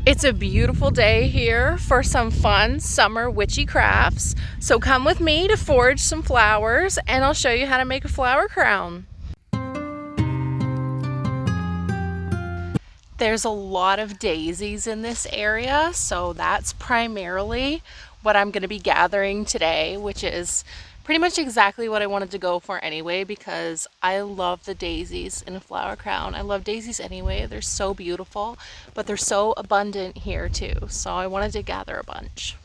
It's a beautiful day here for some fun summer witchy crafts. So come with me to forge some flowers and I'll show you how to make a flower crown. There's a lot of daisies in this area, so that's primarily what I'm going to be gathering today, which is pretty much exactly what I wanted to go for anyway because I love the daisies in a flower crown. I love daisies anyway, they're so beautiful, but they're so abundant here too, so I wanted to gather a bunch.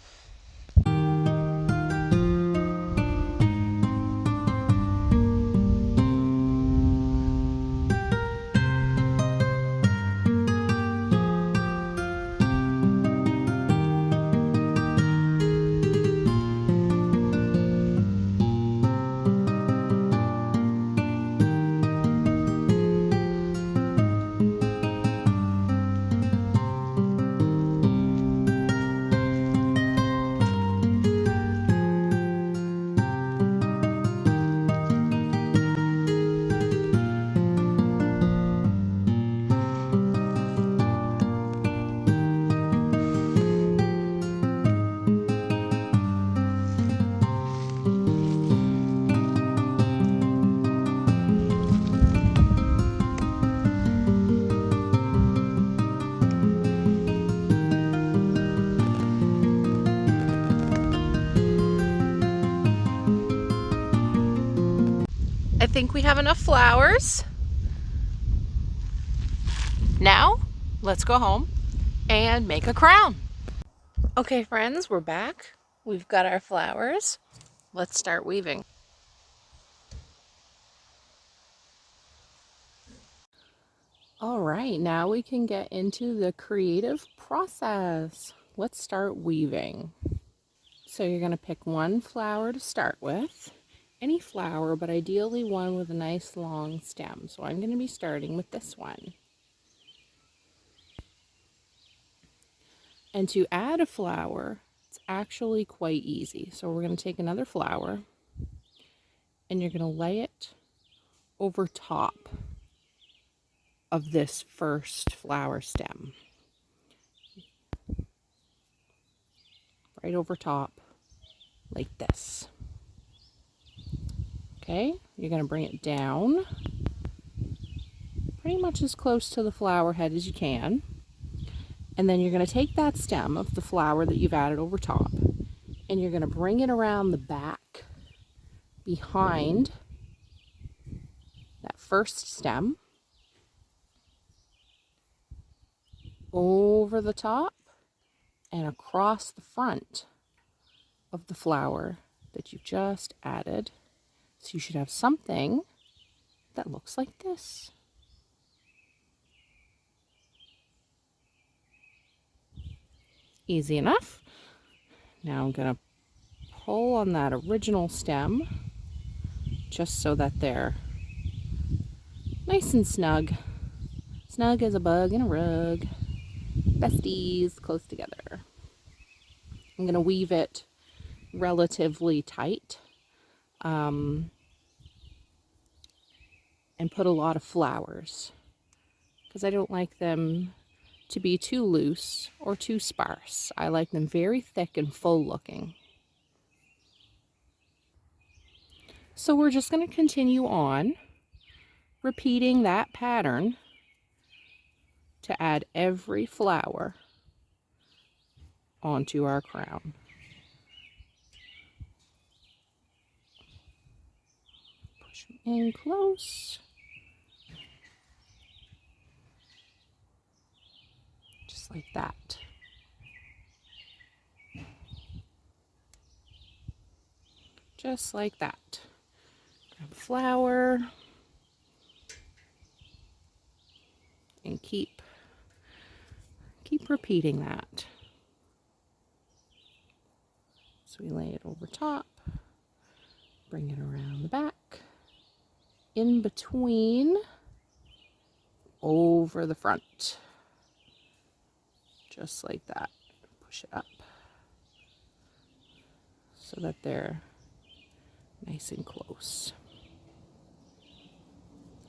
I think we have enough flowers. Now, let's go home and make a crown. Okay friends, we're back. We've got our flowers. Let's start weaving. All right, now we can get into the creative process. Let's start weaving. So you're going to pick one flower to start with. Any flower, but ideally one with a nice long stem. So I'm going to be starting with this one. And to add a flower, it's actually quite easy. So we're going to take another flower and you're going to lay it over top of this first flower stem. Right over top, like this. Okay, you're going to bring it down pretty much as close to the flower head as you can. And then you're going to take that stem of the flower that you've added over top and you're going to bring it around the back behind that first stem, over the top and across the front of the flower that you've just added. So you should have something that looks like this. Easy enough. Now I'm going to pull on that original stem just so that they're nice and snug. Snug as a bug in a rug. Besties close together. I'm going to weave it relatively tight and put a lot of flowers because I don't like them to be too loose or too sparse. I like them very thick and full looking. So we're just going to continue on repeating that pattern to add every flower onto our crown. Push them in close. Just like that. Just like that. Grab a flower and keep repeating that. So we lay it over top, bring it around the back, in between, over the front. Just like that. Push it up so that they're nice and close.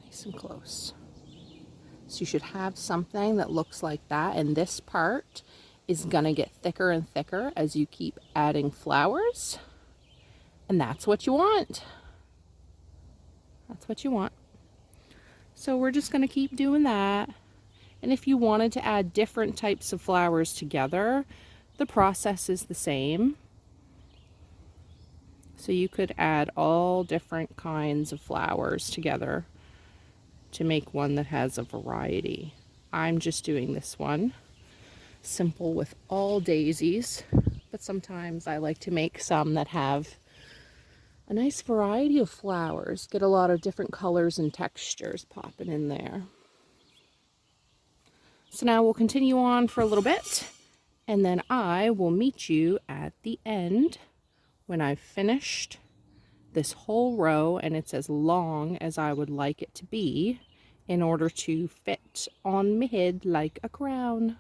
Nice and close. So you should have something that looks like that, and this part is gonna get thicker and thicker as you keep adding flowers, and that's what you want. That's what you want. So we're just gonna keep doing that. And if you wanted to add different types of flowers together, the process is the same. So you could add all different kinds of flowers together to make one that has a variety. I'm just doing this one, simple with all daisies, but sometimes I like to make some that have a nice variety of flowers, get a lot of different colors and textures popping in there. So now we'll continue on for a little bit, and then I will meet you at the end when I've finished this whole row and it's as long as I would like it to be in order to fit on my head like a crown.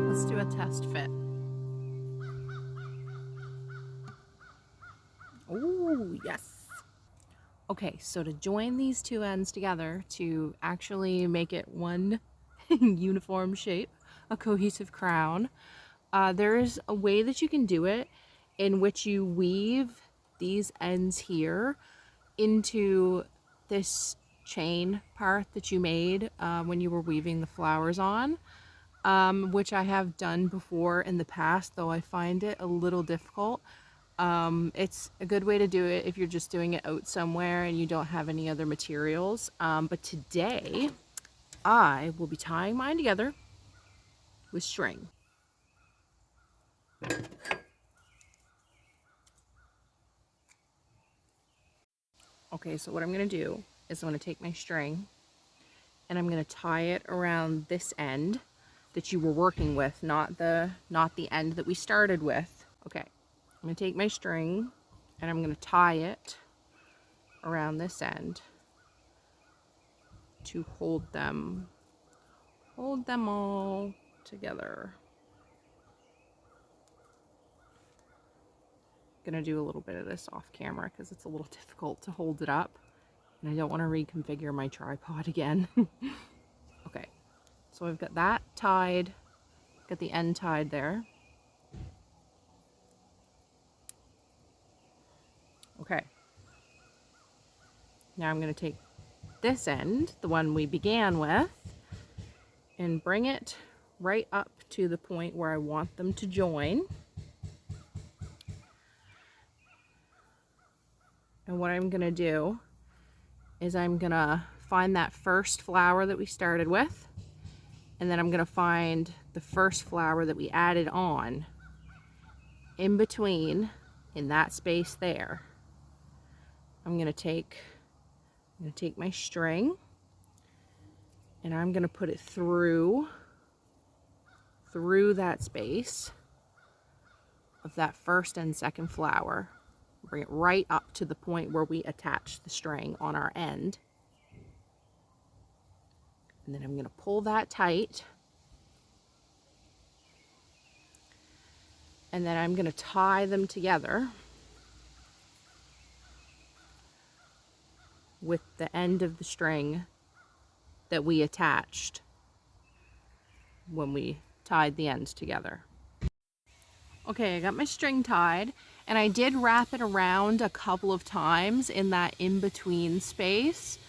Let's do a test fit. Oh, yes. Okay, so to join these two ends together to actually make it one uniform shape, a cohesive crown, there is a way that you can do it in which you weave these ends here into this chain part that you made when you were weaving the flowers on, which I have done before in the past, though I find it a little difficult. It's a good way to do it if you're just doing it out somewhere and you don't have any other materials. But today I will be tying mine together with string. Okay, so what I'm going to do is I'm going to take my string and I'm going to tie it around this end that you were working with, not the end that we started with. Okay, I'm going to take my string and I'm going to tie it around this end to hold them all together. I'm gonna do a little bit of this off camera because it's a little difficult to hold it up and I don't want to reconfigure my tripod again. Okay, so I've got that tied, got the end tied there. Okay, now I'm going to take this end, the one we began with, and bring it right up to the point where I want them to join. And what I'm going to do is I'm going to find that first flower that we started with, and then I'm going to find the first flower that we added on in between, in that space there. I'm going to take my string and I'm going to put it through that space of that first and second flower. Bring it right up to the point where we attach the string on our end. And then I'm going to pull that tight. And then I'm going to tie them together with the end of the string that we attached when we tied the ends together. Okay, I got my string tied and I did wrap it around a couple of times in that in-between space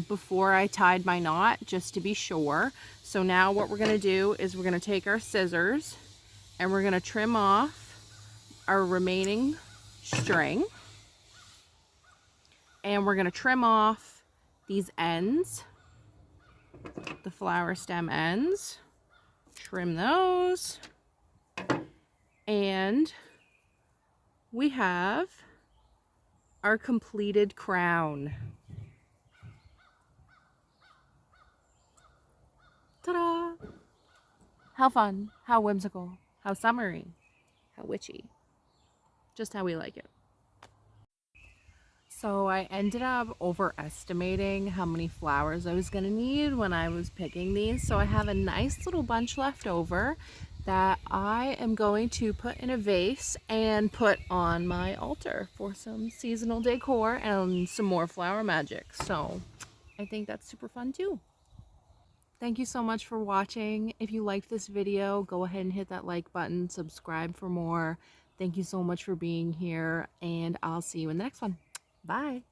before I tied my knot, just to be sure. So now what we're going to do is we're going to take our scissors and we're going to trim off our remaining string, and we're going to trim off these ends, the flower stem ends, trim those, and we have our completed crown. Ta-da! How fun, how whimsical, how summery, how witchy. Just how we like it. So I ended up overestimating how many flowers I was gonna need when I was picking these. So I have a nice little bunch left over that I am going to put in a vase and put on my altar for some seasonal decor and some more flower magic. So I think that's super fun too. Thank you so much for watching. If you liked this video, go ahead and hit that like button, subscribe for more. Thank you so much for being here, and I'll see you in the next one. Bye.